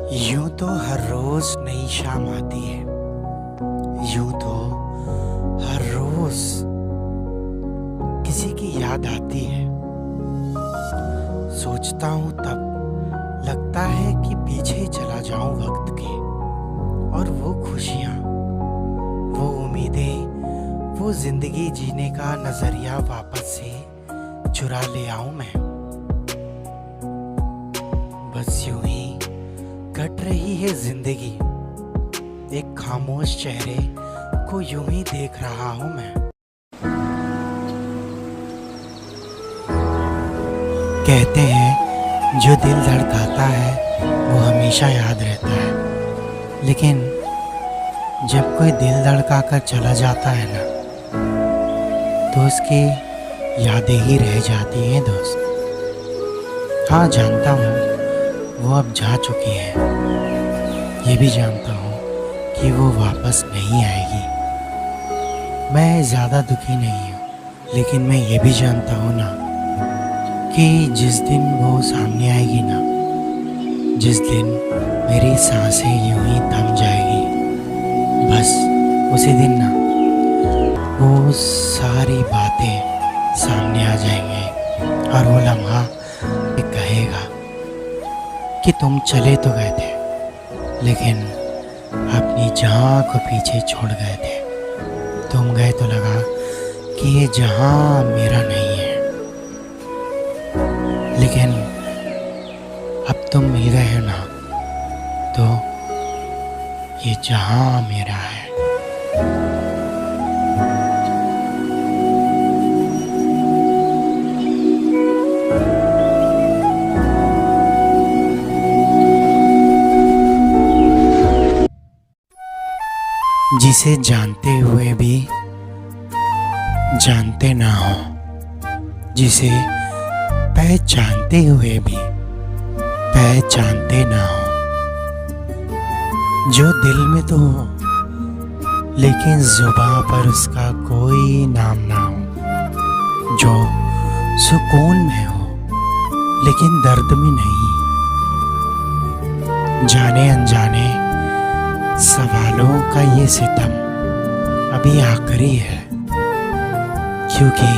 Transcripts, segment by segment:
यूं तो हर रोज नई शाम आती है। यूं तो हर रोज किसी की याद आती है। सोचता हूँ तब लगता है कि पीछे चला जाऊं वक्त के, और वो खुशियाँ, वो उम्मीदें, वो जिंदगी जीने का नजरिया वापस से चुरा ले आऊं मैं। बस यूं ही कट रही है जिंदगी, एक खामोश चेहरे को यूं ही देख रहा हूं मैं। कहते हैं जो दिल धड़काता है वो हमेशा याद रहता है, लेकिन जब कोई दिल धड़का कर चला जाता है ना, तो उसकी यादें ही रह जाती हैं दोस्त। हाँ, जानता हूँ वो अब जा चुकी है, ये भी जानता हूँ कि वो वापस नहीं आएगी। मैं ज़्यादा दुखी नहीं हूँ, लेकिन मैं ये भी जानता हूँ ना कि जिस दिन वो सामने आएगी ना, जिस दिन मेरी सांसें यूं ही थम जाएगी, बस उसी दिन ना वो सारी बातें सामने आ जाएंगे और वो लम्हा कहेगा कि तुम चले तो गए थे, लेकिन अपनी जहाँ को पीछे छोड़ गए थे। तुम गए तो लगा कि ये जहाँ मेरा नहीं है, लेकिन अब तुम मिल गए हो ना, तो ये जहाँ मेरा है। जिसे जानते हुए भी जानते ना हो, जिसे पहचानते हुए भी पहचानते ना हो, जो दिल में तो हो लेकिन जुबां पर उसका कोई नाम ना हो, जो सुकून में हो लेकिन दर्द में नहीं। जाने अनजाने सवालों का ये सितम अभी आखिरी है, क्योंकि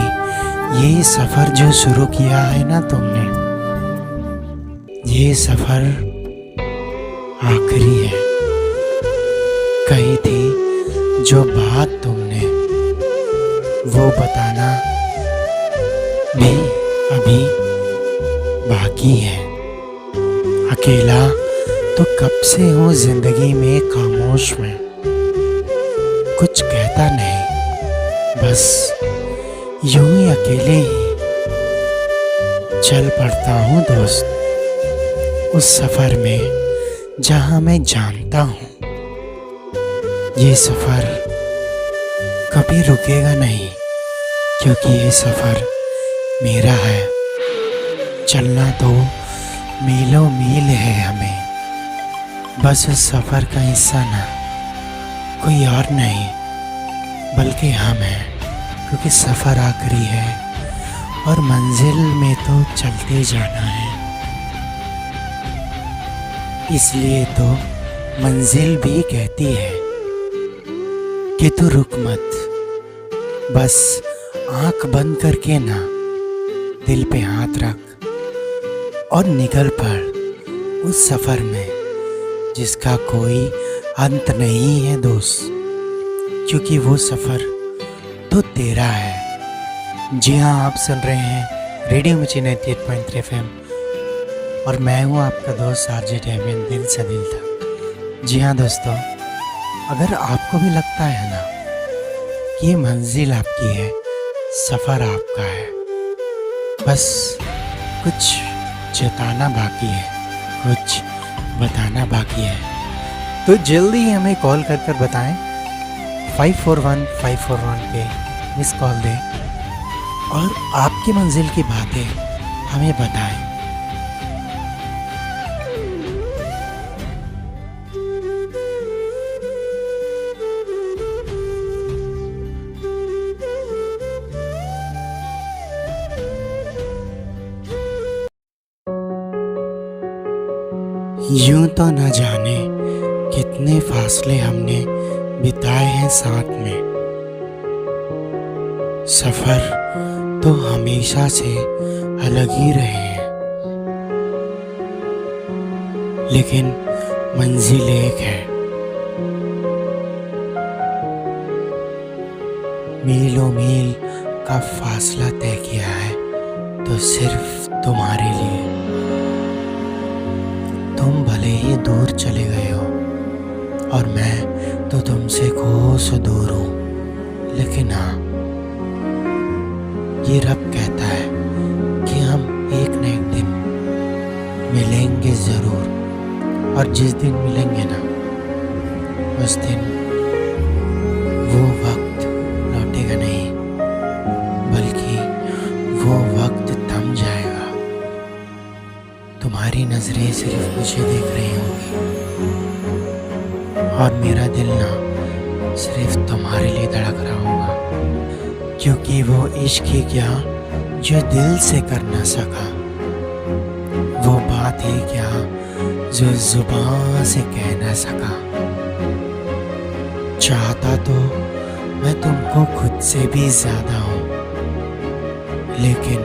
ये सफर जो शुरू किया है ना तुमने, ये सफर आखिरी है। कही थी जो बात तुमने, वो बताना भी अभी बाकी है। अकेला तो कब से हूँ जिंदगी में खामोश में, कुछ कहता नहीं, बस यूं ही अकेले ही चल पड़ता हूँ दोस्त, उस सफर में जहाँ मैं जानता हूँ ये सफर कभी रुकेगा नहीं, क्योंकि ये सफर मेरा है। चलना तो मीलों मील है हमें, बस उस सफर का हिस्सा ना कोई और नहीं बल्कि हम हैं, क्योंकि सफर आखिरी है और मंजिल में तो चलते जाना है। इसलिए तो मंजिल भी कहती है कि तू रुक मत, बस आंख बंद करके ना दिल पे हाथ रख और निकल पड़ उस सफर में जिसका कोई अंत नहीं है दोस्त, क्योंकि वो सफर तो तेरा है। जी हाँ, आप सुन रहे हैं रेडियो मिर्ची 98.3 FM और मैं हूँ आपका दोस्त आरजे डेमियन, दिल से दिल था। जी हाँ दोस्तों, अगर आपको भी लगता है ना कि ये मंजिल आपकी है, सफ़र आपका है, बस कुछ जताना बाकी है, कुछ बताना बाकी है, तो जल्दी ही हमें कॉल कर कर बताएं। 541541 पे मिस कॉल दें और आपकी मंजिल की बातें हमें बताएं। यूं तो न जाने कितने फासले हमने बिताए हैं साथ में। सफर तो हमेशा से अलग ही रहे हैं, लेकिन मंजिल एक है। मीलों मील का फासला तय किया है तो सिर्फ तुम्हारे लिए। तुम भले ही दूर चले गए हो और मैं तो तुमसे कोस दूर हूँ, लेकिन हाँ, ये रब कहता है कि हम एक न एक दिन मिलेंगे ज़रूर। और जिस दिन मिलेंगे ना, उस दिन वो वक्त लौटेगा नहीं, बल्कि वो वक्त थम जाएगा। तुम्हारी नजरें सिर्फ मुझे देख रही होंगी और मेरा दिल ना सिर्फ तुम्हारे लिए धड़क रहा होगा, क्योंकि वो इश्क ही क्या जो दिल से कर ना सका, वो बात ही क्या जो जुबान से कह ना सका। चाहता तो मैं तुमको खुद से भी ज्यादा हूँ, लेकिन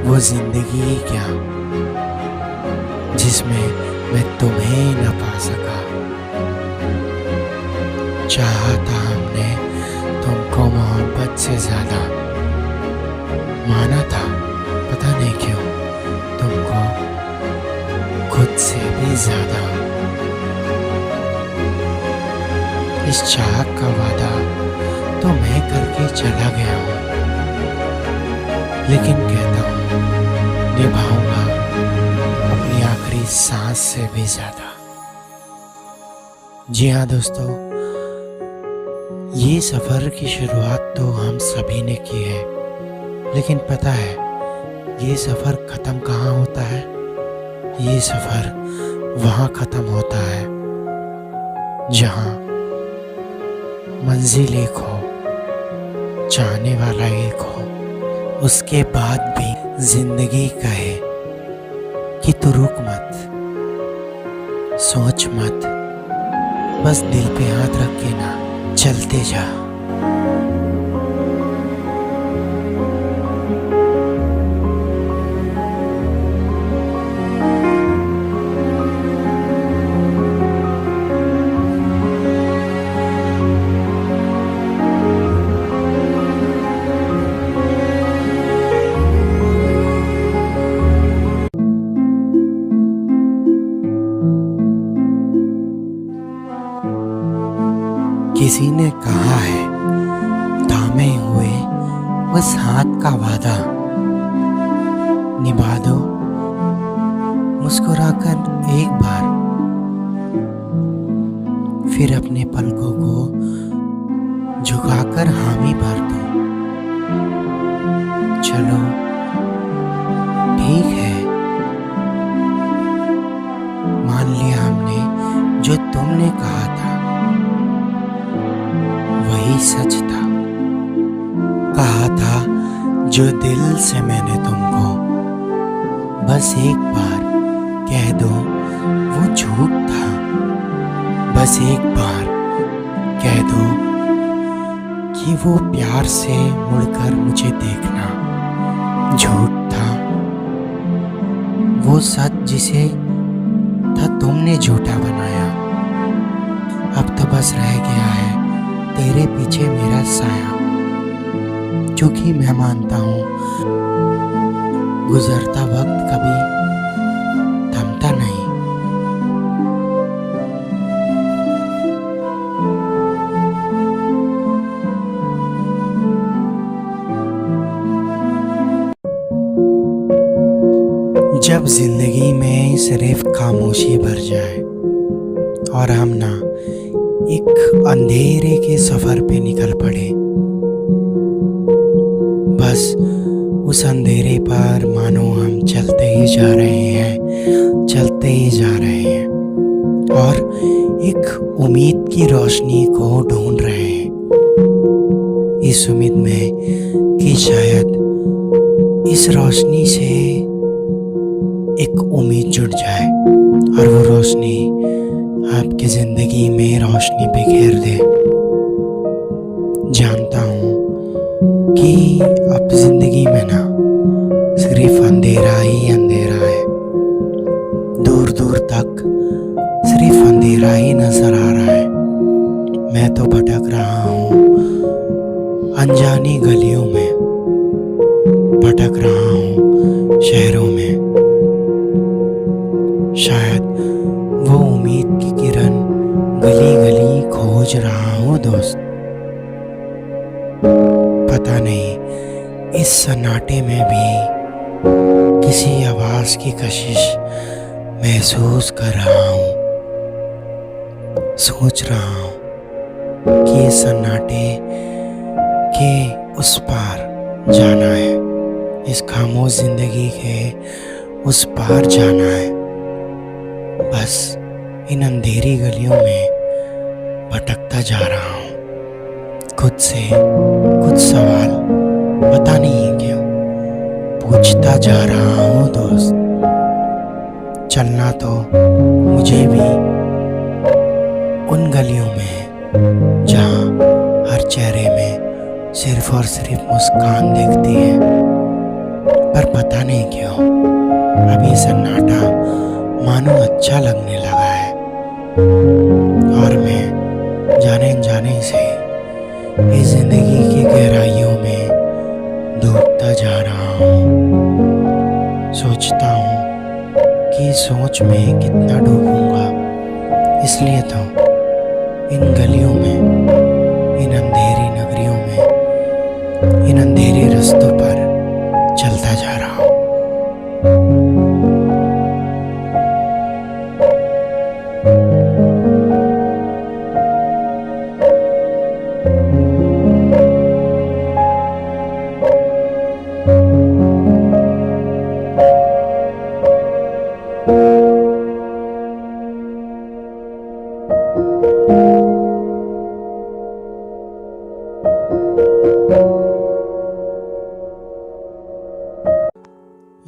वो जिंदगी ही क्या जिसमें मैं तुम्हें न पा सका। चाहा था हमने तुमको मोहब्बत से ज्यादा, माना था पता नहीं क्यों तुमको खुद से भी ज्यादा। इस चाहत का वादा तो मैं करके चला गया हूँ, लेकिन कहता हूँ निभाऊंगा अपनी आखिरी सांस से भी ज्यादा। जी हाँ दोस्तों, ये सफर की शुरुआत तो हम सभी ने की है, लेकिन पता है ये सफर खत्म कहाँ होता है? ये सफर वहाँ खत्म होता है जहाँ मंजिल एक हो, चाहने वाला एक हो, उसके बाद भी जिंदगी कहे कि तू रुक मत, सोच मत, बस दिल पे हाथ रख के ना चलते जा। किसी ने कहा है थामे हुए उस हाथ का वादा निभा दो मुस्कुराकर एक बार, फिर अपने पलकों को झुकाकर हामी भर दो। चलो ठीक है, मान लिया हमने जो तुमने कहा था वही सच था। कहा था जो दिल से मैंने तुमको, बस एक बार कह दो वो झूठ था। बस एक बार कह दो कि वो प्यार से मुड़कर मुझे देखना झूठ था। वो सच जिसे था तुमने झूठा बनाया। अब तो बस रह गया है तेरे पीछे मेरा साया, क्योंकि मैं मानता हूँ गुजरता वक्त कभी थमता नहीं। जब जिंदगी में सिर्फ खामोशी भर जाए और हम ना एक अंधेरे के सफर पे निकल पड़े, बस उस अंधेरे पर मानो हम चलते ही जा रहे हैं, चलते ही जा रहे हैं और एक उम्मीद की रोशनी को ढूंढ रहे हैं, इस उम्मीद में कि शायद इस रोशनी से एक उम्मीद जुड़ जाए और वो रोशनी आपकी ज़िंदगी में रोशनी बिखेर दे। जानता हूँ कि अब ज़िंदगी में ना सिर्फ अंधेरा ही अंधेरा है। दूर दूर तक सिर्फ अंधेरा ही नजर आ रहा है। मैं तो भटक रहा हूँ अनजानी गलियों में, भटक रहा हूँ शहरों में। शायद वो उम्मीद की किरण गली गली खोज रहा हूँ दोस्त। पता नहीं इस सन्नाटे में भी किसी आवाज की कशिश महसूस कर रहा हूँ। सोच रहा हूँ कि इस सन्नाटे के उस पार जाना है, इस खामोश जिंदगी के उस पार जाना है। बस इन अंधेरी गलियों में भटकता जा रहा हूँ, खुद से कुछ सवाल पता नहीं क्यों पूछता जा रहा हूँ दोस्त। चलना तो मुझे भी उन गलियों में जहाँ हर चेहरे में सिर्फ और सिर्फ मुस्कान दिखती है, पर पता नहीं क्यों अभी सन्नाटा मानो अच्छा लगने लगा है और मैं जाने अनजाने से इस जिंदगी की गहराइयों में डूबता जा रहा हूँ। सोचता हूँ कि सोच में कितना डूबूंगा, इसलिए तो इन गलियों में, इन अंधेरी नगरियों में, इन अंधेरे रास्तों पर चलता जा रहा हूँ।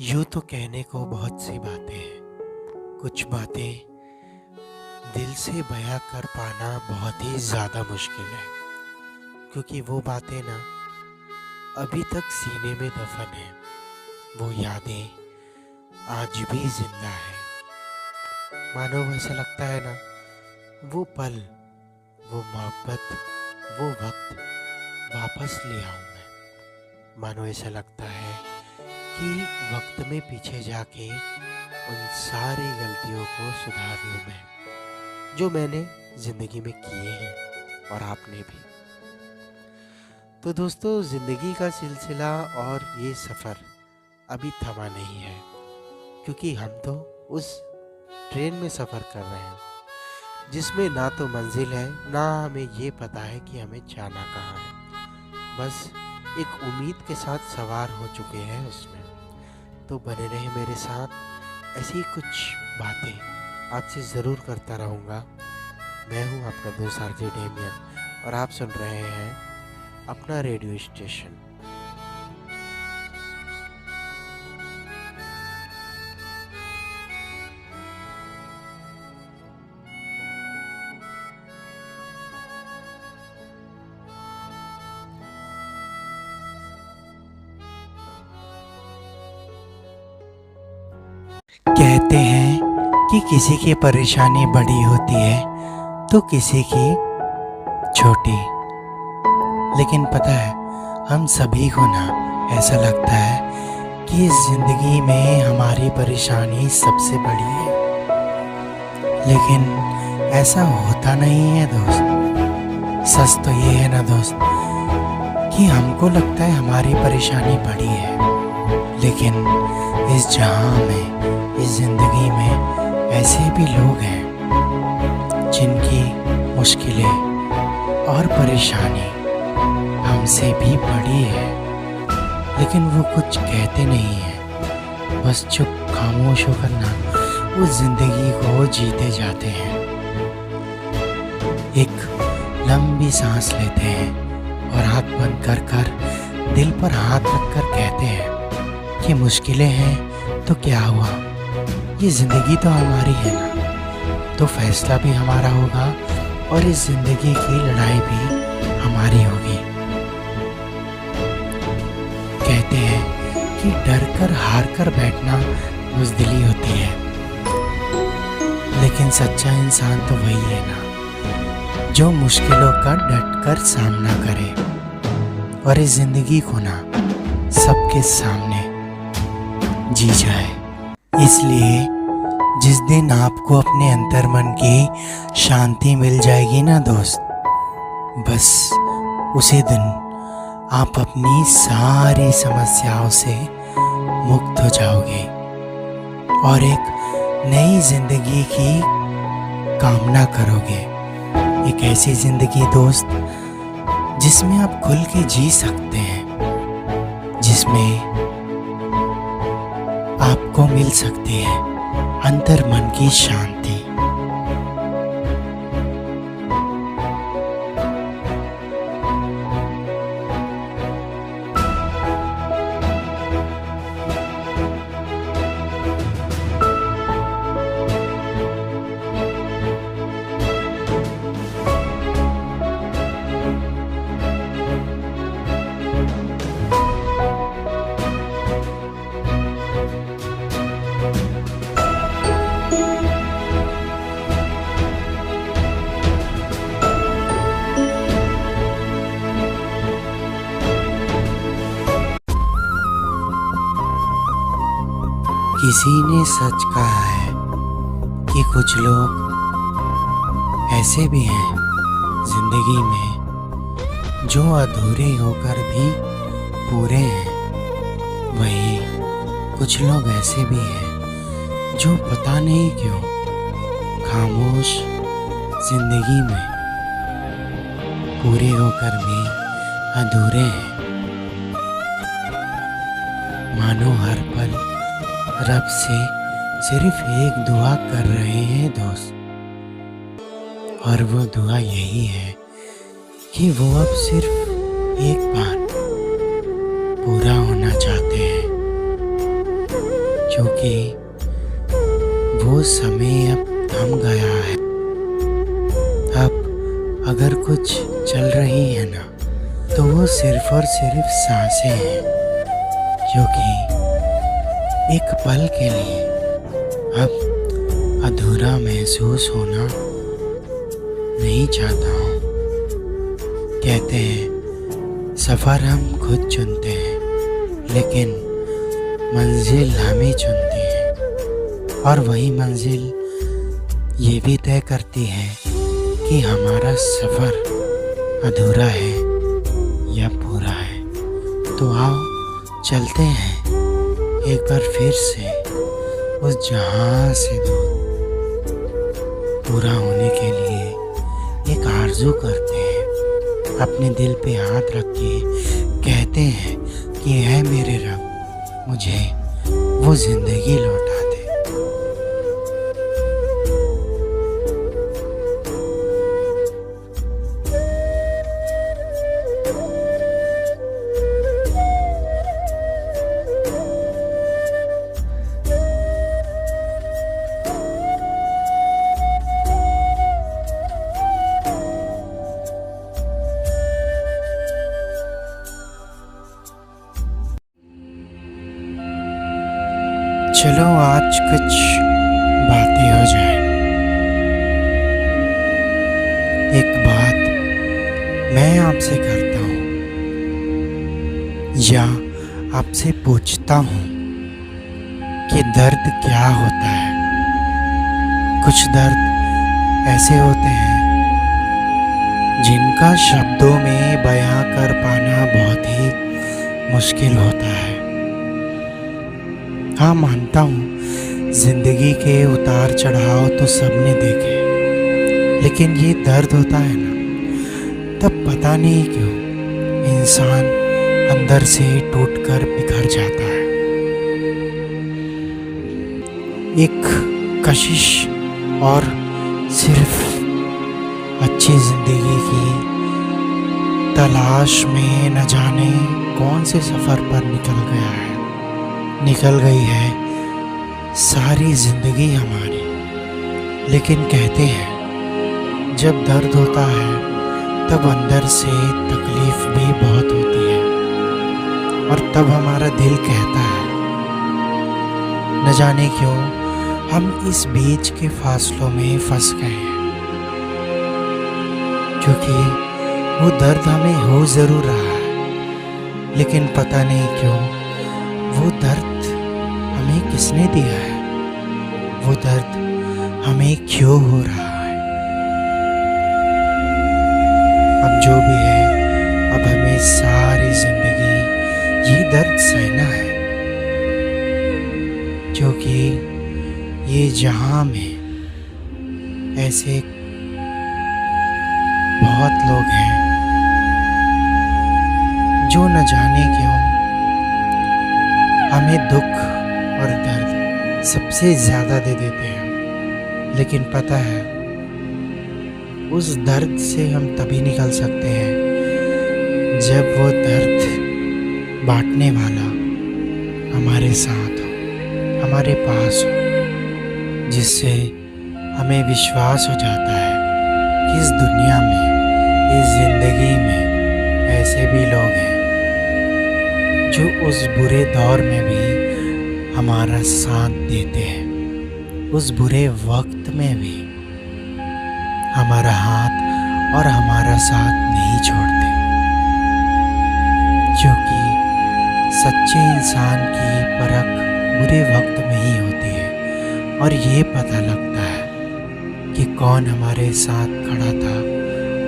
यूँ तो कहने को बहुत सी बातें हैं, कुछ बातें दिल से बयां कर पाना बहुत ही ज़्यादा मुश्किल है, क्योंकि वो बातें ना अभी तक सीने में दफन है। वो यादें आज भी जिंदा है। मानो ऐसा लगता है ना, वो पल, वो मोहब्बत, वो वक्त वापस ले आऊँ मैं। मानो ऐसा लगता है कि वक्त में पीछे जाके उन सारी गलतियों को सुधार लूँ मैं, जो मैंने ज़िंदगी में किए हैं और आपने भी। तो दोस्तों, ज़िंदगी का सिलसिला और ये सफ़र अभी थमा नहीं है, क्योंकि हम तो उस ट्रेन में सफ़र कर रहे हैं जिसमें ना तो मंजिल है, ना हमें ये पता है कि हमें जाना कहाँ है। बस एक उम्मीद के साथ सवार हो चुके हैं उसमें। तो बने रहे मेरे साथ, ऐसी कुछ बातें आपसे ज़रूर करता रहूँगा। मैं हूँ आपका दोस्त आरजे डेमियन और आप सुन रहे हैं अपना रेडियो स्टेशन। कहते हैं कि किसी की परेशानी बड़ी होती है तो किसी की छोटी, लेकिन पता है हम सभी को ना ऐसा लगता है कि इस ज़िंदगी में हमारी परेशानी सबसे बड़ी है, लेकिन ऐसा होता नहीं है दोस्त। सच तो ये है ना दोस्त कि हमको लगता है हमारी परेशानी बड़ी है, लेकिन इस जहां में, इस ज़िंदगी में ऐसे भी लोग हैं जिनकी मुश्किलें और परेशानी हमसे भी बड़ी है, लेकिन वो कुछ कहते नहीं हैं। बस चुप खामोश होकर ना उस ज़िंदगी को जीते जाते हैं। एक लंबी सांस लेते हैं और हाथ बंद कर कर दिल पर हाथ रखकर कहते हैं कि मुश्किलें हैं तो क्या हुआ, ये ज़िंदगी तो हमारी है ना। तो फैसला भी हमारा होगा और इस ज़िंदगी की लड़ाई भी हमारी होगी। कहते हैं कि डर कर हार कर बैठना बुज़दिली होती है, लेकिन सच्चा इंसान तो वही है ना, जो मुश्किलों का डट कर सामना करे और इस ज़िंदगी को ना सबके सामने जी जाए। इसलिए जिस दिन आपको अपने अंतर्मन की शांति मिल जाएगी ना दोस्त, बस उसी दिन आप अपनी सारी समस्याओं से मुक्त हो जाओगे और एक नई जिंदगी की कामना करोगे। एक ऐसी जिंदगी दोस्त जिसमें आप खुल के जी सकते हैं, जिसमें आपको मिल सकती है अंतर्मन की शांति। किसी ने सच कहा है कि कुछ लोग ऐसे भी हैं जिंदगी में जो अधूरे होकर भी पूरे हैं। वहीं कुछ लोग ऐसे भी हैं जो पता नहीं क्यों खामोश जिंदगी में पूरे होकर भी अधूरे हैं। मानो हर पल रब से सिर्फ एक दुआ कर रहे हैं दोस्त, और वो दुआ यही है कि वो अब सिर्फ एक बार पूरा होना चाहते हैं, क्योंकि वो समय अब थम गया है। अब अगर कुछ चल रही है ना, तो वो सिर्फ और सिर्फ सांसें हैं, क्योंकि एक पल के लिए अब अधूरा महसूस होना नहीं चाहता हूँ। कहते हैं सफ़र हम खुद चुनते हैं, लेकिन मंजिल हमें चुनती है, और वही मंजिल ये भी तय करती है कि हमारा सफ़र अधूरा है या पूरा है। तो आओ चलते हैं एक बार फिर से उस जहां से दूर पूरा होने के लिए एक आरज़ू करते हैं। अपने दिल पे हाथ रख के कहते हैं कि ऐ मेरे रब, मुझे वो ज़िंदगी लौटा दे। चलो आज कुछ बातें हो जाए। एक बात मैं आपसे करता हूँ या आपसे पूछता हूँ कि दर्द क्या होता है। कुछ दर्द ऐसे होते हैं जिनका शब्दों में बयां कर पाना बहुत ही मुश्किल होता है। हाँ, मानता हूँ जिंदगी के उतार चढ़ाव तो सबने देखे, लेकिन ये दर्द होता है ना, तब पता नहीं क्यों इंसान अंदर से टूटकर बिखर जाता है। एक कशिश और सिर्फ अच्छी जिंदगी की तलाश में न जाने कौन से सफ़र पर निकल गई है सारी ज़िंदगी हमारी। लेकिन कहते हैं जब दर्द होता है तब अंदर से तकलीफ भी बहुत होती है, और तब हमारा दिल कहता है न जाने क्यों हम इस बीच के फासलों में फंस गए हैं। क्योंकि वो दर्द हमें हो ज़रूर रहा है, लेकिन पता नहीं क्यों वो दर्द हमें किसने दिया है, वो दर्द हमें क्यों हो रहा है। अब जो भी है, अब हमें सारी ज़िंदगी ये दर्द सहना है, क्योंकि ये जहां में ऐसे बहुत लोग हैं जो न जाने क्यों हमें दुख और दर्द सबसे ज़्यादा दे देते हैं। लेकिन पता है उस दर्द से हम तभी निकल सकते हैं जब वो दर्द बांटने वाला हमारे साथ हो, हमारे पास हो, जिससे हमें विश्वास हो जाता है कि इस दुनिया में, इस ज़िंदगी में ऐसे भी लोग हैं जो उस बुरे दौर में भी हमारा साथ देते हैं, उस बुरे वक्त में भी हमारा हाथ और हमारा साथ नहीं छोड़ते। क्योंकि सच्चे इंसान की परख बुरे वक्त में ही होती है, और ये पता लगता है कि कौन हमारे साथ खड़ा था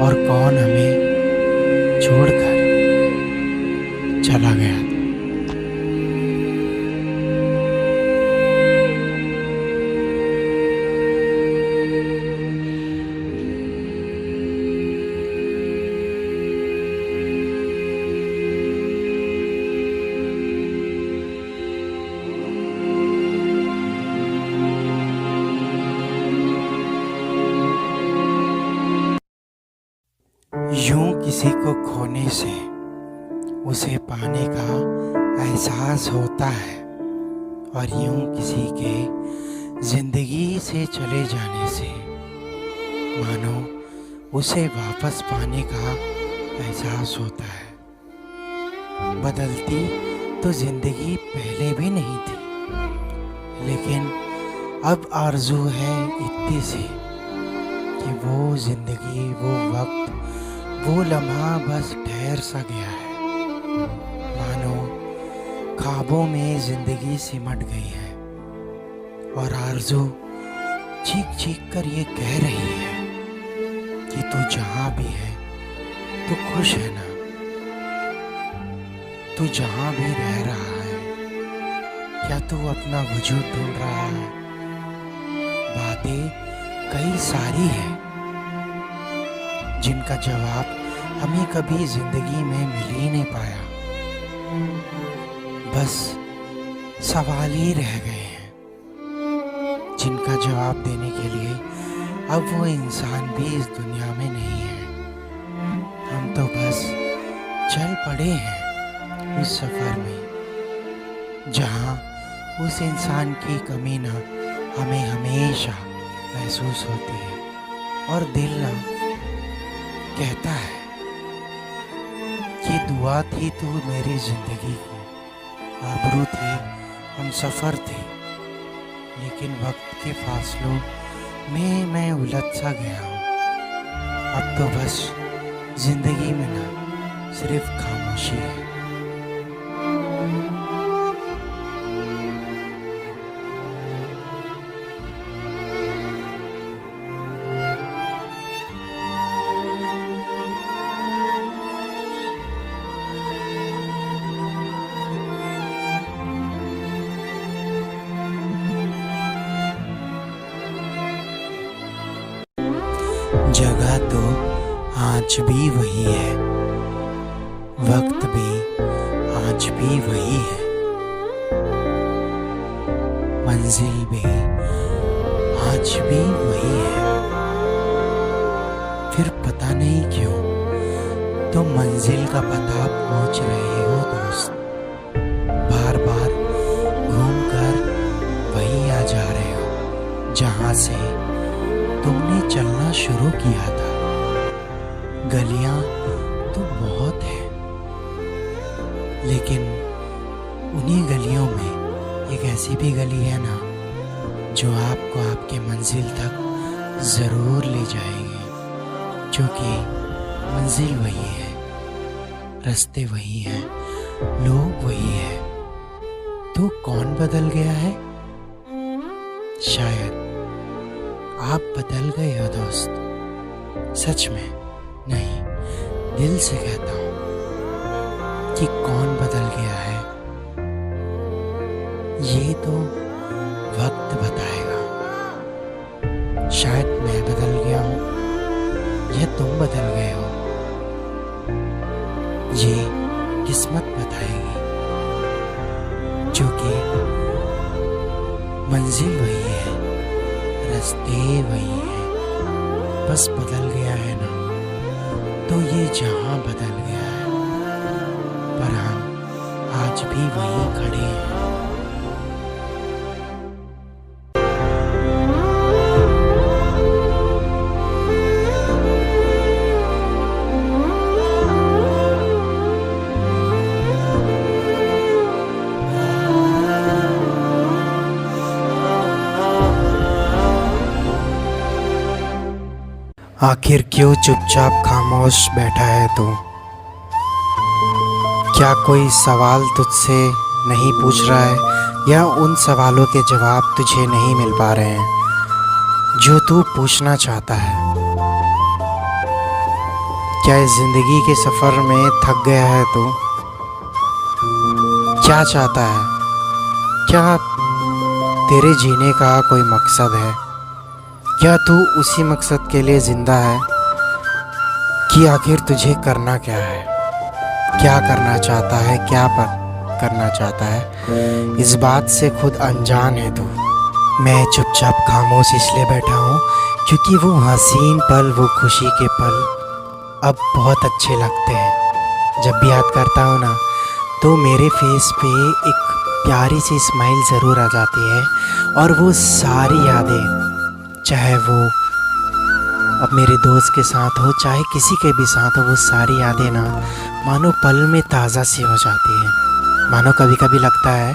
और कौन हमें छोड़कर चला गया था। यूं किसी को खोने से उसे पाने का एहसास होता है, और यूं किसी के ज़िंदगी से चले जाने से मानो उसे वापस पाने का एहसास होता है। बदलती तो ज़िंदगी पहले भी नहीं थी, लेकिन अब आरज़ू है इतनी सी कि वो ज़िंदगी, वो वक्त, वो लम्हा बस ठहर सा गया है। मानो ख्वाबों में ज़िंदगी सिमट गई है, और आरज़ू चीख चीख कर ये कह रही है कि तू जहाँ भी है तू खुश है ना, तू जहाँ भी रह रहा है क्या तू अपना वजूद ढूंढ रहा है। बातें कई सारी हैं जिनका जवाब हमें कभी ज़िंदगी में मिल ही नहीं पाया, बस सवाल ही रह गए हैं जिनका जवाब देने के लिए अब वो इंसान भी इस दुनिया में नहीं है। हम तो बस चल पड़े हैं उस सफ़र में जहाँ उस इंसान की कमी ना हमें हमेशा महसूस होती है, और दिल ना कहता है कि दुआ थी तू मेरी ज़िंदगी की, आबरू थी, हम सफ़र थे, लेकिन वक्त के फासलों में मैं उलझ सा गया हूँ। अब तो बस ज़िंदगी में ना सिर्फ खामोशी है। जगह तो आज भी वही है, वक्त भी आज भी वही है, मंजिल भी आज भी वही है। फिर पता नहीं क्यों तुम मंजिल का पता पूछ रहे हो दोस्त, बार बार घूम कर वही आ जा रहे हो जहाँ से तुमने चलना शुरू किया था। गलियां तो बहुत हैं, लेकिन उन्हीं गलियों में एक ऐसी भी गली है ना जो आपको आपके मंजिल तक ज़रूर ले जाएगी, क्योंकि मंजिल वही है, रास्ते वही हैं, लोग वही हैं। तो कौन बदल गया है? शायद आप बदल गए हो दोस्त। सच में नहीं, दिल से कहता हूँ कि कौन बदल गया है ये तो वक्त बताएगा। शायद मैं बदल गया हूँ या तुम बदल गए हो, ये किस्मत बताएगी, क्योंकि मंजिल वही है, रास्ते वही है, बस बदल गया है ना तो ये जहां बदल गया है, पर हम आज भी वहीं खड़े हैं। आखिर क्यों चुपचाप खामोश बैठा है तू? क्या कोई सवाल तुझसे नहीं पूछ रहा है, या उन सवालों के जवाब तुझे नहीं मिल पा रहे हैं जो तू पूछना चाहता है? क्या इस जिंदगी के सफ़र में थक गया है तू? क्या चाहता है? क्या तेरे जीने का कोई मकसद है? क्या तू उसी मकसद के लिए ज़िंदा है कि आखिर तुझे करना क्या है? क्या करना चाहता है? क्या करना चाहता है? इस बात से खुद अनजान है तू। मैं चुपचाप खामोश इसलिए बैठा हूँ क्योंकि वो हसीन पल, वो खुशी के पल अब बहुत अच्छे लगते हैं। जब भी याद करता हूँ ना तो मेरे फेस पे एक प्यारी सी स्माइल ज़रूर आ जाती है, और वो सारी यादें, चाहे वो अब मेरे दोस्त के साथ हो चाहे किसी के भी साथ हो, वो सारी यादें ना मानो पल में ताज़ा सी हो जाती है। मानो कभी कभी लगता है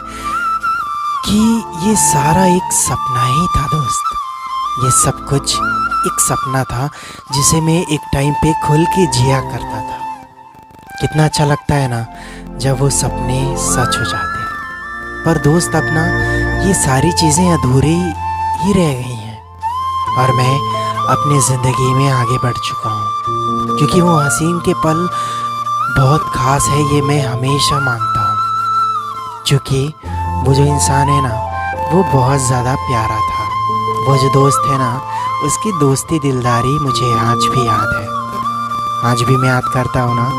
कि ये सारा एक सपना ही था दोस्त, ये सब कुछ एक सपना था जिसे मैं एक टाइम पे खुल के जिया करता था। कितना अच्छा लगता है ना जब वो सपने सच हो जाते हैं। पर दोस्त अपना ये सारी चीज़ें अधूरी ही रह गई हैं, और मैं अपनी ज़िंदगी में आगे बढ़ चुका हूँ, क्योंकि वो हसीन के पल बहुत ख़ास है, ये मैं हमेशा मानता हूँ। क्योंकि वो जो इंसान है ना वो बहुत ज़्यादा प्यारा था, वो जो दोस्त है ना उसकी दोस्ती दिलदारी मुझे आज भी याद है। आज भी मैं याद करता हूँ ना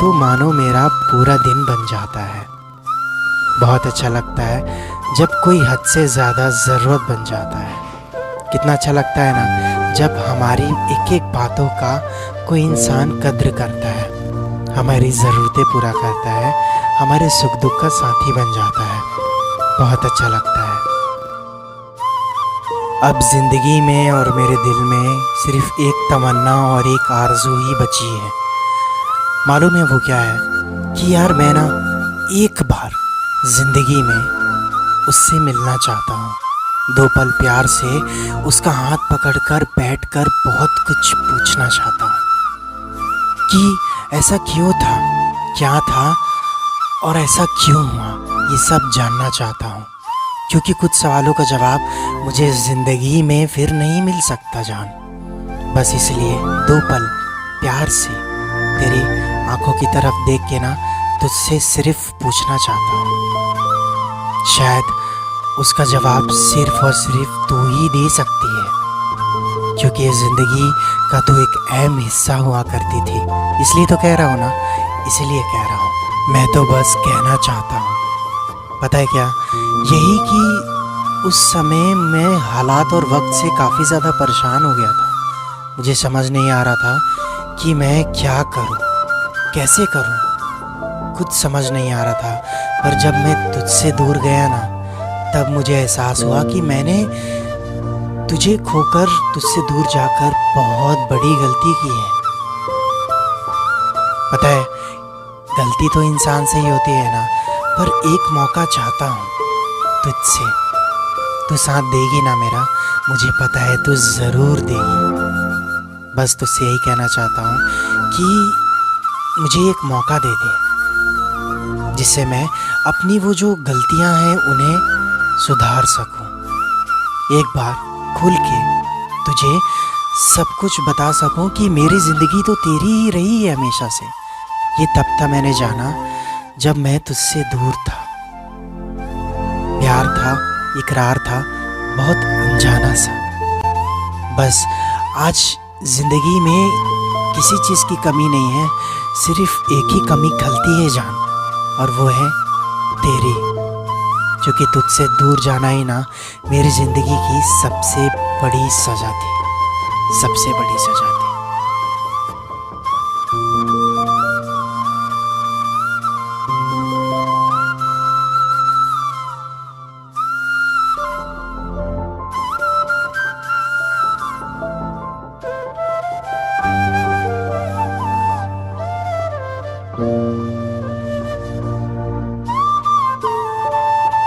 तो मानो मेरा पूरा दिन बन जाता है। बहुत अच्छा लगता है जब कोई हद से ज़्यादा ज़रूरत बन जाता है। कितना अच्छा लगता है ना जब हमारी एक एक बातों का कोई इंसान कद्र करता है, हमारी ज़रूरतें पूरा करता है, हमारे सुख दुख का साथी बन जाता है। बहुत अच्छा लगता है। अब ज़िंदगी में और मेरे दिल में सिर्फ एक तमन्ना और एक आरज़ू ही बची है। मालूम है वो क्या है? कि यार मैं ना एक बार ज़िंदगी में उससे मिलना चाहता हूँ, 2 पल प्यार से उसका हाथ पकड़कर बैठकर बहुत कुछ पूछना चाहता हूँ कि ऐसा क्यों था, क्या था और ऐसा क्यों हुआ, ये सब जानना चाहता हूँ। क्योंकि कुछ सवालों का जवाब मुझे ज़िंदगी में फिर नहीं मिल सकता जान। बस इसलिए 2 पल प्यार से तेरी आंखों की तरफ देख के ना तुझसे सिर्फ पूछना चाहता हूँ। शायद उसका जवाब सिर्फ और सिर्फ तू ही दे सकती है, क्योंकि ज़िंदगी का तो एक अहम हिस्सा हुआ करती थी। इसलिए तो कह रहा हूँ ना, इसलिए कह रहा हूँ। मैं तो बस कहना चाहता हूँ, पता है क्या, यही कि उस समय मैं हालात और वक्त से काफ़ी ज़्यादा परेशान हो गया था। मुझे समझ नहीं आ रहा था कि मैं क्या करूँ, कैसे करूँ, कुछ समझ नहीं आ रहा था। पर जब मैं तुझसे दूर गया ना तब मुझे एहसास हुआ कि मैंने तुझे खोकर तुझसे दूर जाकर बहुत बड़ी गलती की है। पता है, गलती तो इंसान से ही होती है ना, पर एक मौका चाहता हूँ तुझसे। तू साथ देगी ना मेरा? मुझे पता है तू ज़रूर देगी। बस तुझसे यही कहना चाहता हूँ कि मुझे एक मौका दे दे, जिससे मैं अपनी वो जो गलतियाँ हैं उन्हें सुधार सकूँ। एक बार खुल के तुझे सब कुछ बता सकूँ कि मेरी ज़िंदगी तो तेरी ही रही है हमेशा से। ये तब था मैंने जाना जब मैं तुझसे दूर था। प्यार था, इकरार था, बहुत अनजाना सा। बस आज ज़िंदगी में किसी चीज़ की कमी नहीं है, सिर्फ एक ही कमी खलती है जान, और वो है तेरी। क्योंकि तुझसे दूर जाना ही ना मेरी ज़िंदगी की सबसे बड़ी सज़ा थी, सबसे बड़ी सज़ा थी।